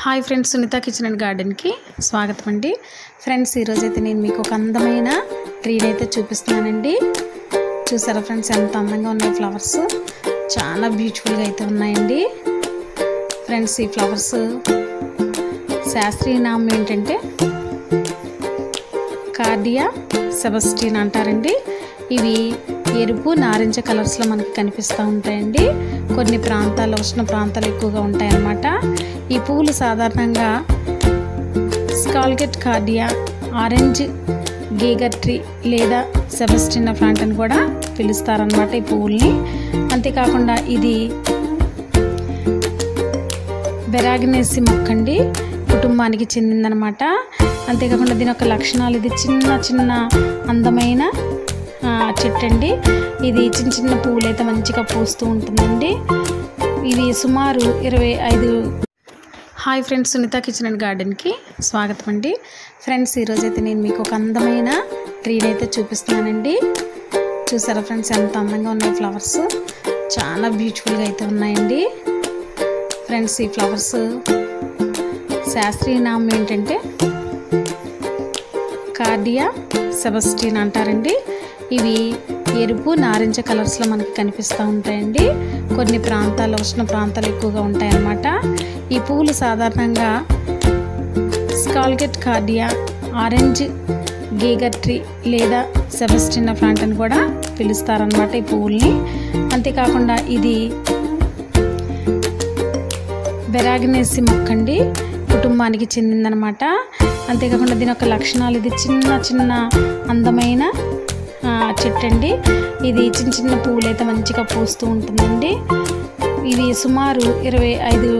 Hi friends, Sunitha kitchen and గార్డెన్కి స్వాగతం అండి. ఫ్రెండ్స్, ఈరోజైతే నేను మీకు ఒక అందమైన ట్రీని అయితే చూపిస్తున్నానండి. చూసారా ఫ్రెండ్స్, ఎంత అందంగా ఉన్నాయి ఫ్లవర్స్, చాలా బ్యూటిఫుల్గా అయితే ఉన్నాయండి. ఫ్రెండ్స్, ఈ ఫ్లవర్స్ శాస్త్రీయ నామం ఏంటంటే కార్డియా సెబస్టిన్ అంటారండి. ఇవి ఎరుపు నారింజ కలర్స్లో మనకి కనిపిస్తూ ఉంటాయండి. కొన్ని ప్రాంతాల్లో ఉష్ణ ప్రాంతాలు ఎక్కువగా ఉంటాయన్నమాట. ఈ పువ్వులు సాధారణంగా స్కాల్గెట్ కార్డియా, ఆరెంజ్ గీగర్ ట్రీ లేదా సెబస్టినా ప్లాంట్ అని కూడా పిలుస్తారనమాట ఈ పువ్వుల్ని. అంతేకాకుండా ఇది బెరాగ్నేసి మొక్కండి కుటుంబానికి చెందిందనమాట. అంతేకాకుండా దీని యొక్క లక్షణాలు, ఇది చిన్న చిన్న అందమైన చెట్టు అండి. ఇది చిన్న చిన్న పువ్వులు అయితే మంచిగా పూస్తూ ఉంటుందండి. ఇది సుమారు 25. Hi friends, Sunitha kitchen and గార్డెన్కి స్వాగతం అండి. ఫ్రెండ్స్, ఈరోజైతే నేను మీకు ఒక అందమైన ట్రీని అయితే చూపిస్తున్నానండి. చూసారా ఫ్రెండ్స్, ఎంత అందంగా ఉన్నాయి ఫ్లవర్స్, చాలా బ్యూటిఫుల్గా అయితే ఉన్నాయండి. ఫ్రెండ్స్, ఈ ఫ్లవర్స్ శాస్త్రీయ నామం ఏంటంటే కార్డియా సెబస్టిన్ అంటారండి. ఇవి ఎరుపు నారింజ కలర్స్లో మనకి కనిపిస్తూ ఉంటాయండి. కొన్ని ప్రాంతాల్లో ఉష్ణ ప్రాంతాలు ఎక్కువగా ఉంటాయన్నమాట. ఈ పువ్వులు సాధారణంగా స్కాల్గెట్ కార్డియా, ఆరెంజ్ గీగర్ ట్రీ లేదా సెబస్టినా ప్లాంట్ అని కూడా పిలుస్తారనమాట ఈ పువ్వుల్ని. అంతేకాకుండా ఇది బెరాగ్నేసి మొక్కండి కుటుంబానికి చెందిందనమాట. అంతేకాకుండా దీని యొక్క లక్షణాలు, ఇది చిన్న చిన్న అందమైన చెట్టు అండి. ఇది చిన్న చిన్న పువ్వులు అయితే మంచిగా పూస్తూ ఉంటుందండి. ఇవి సుమారు 25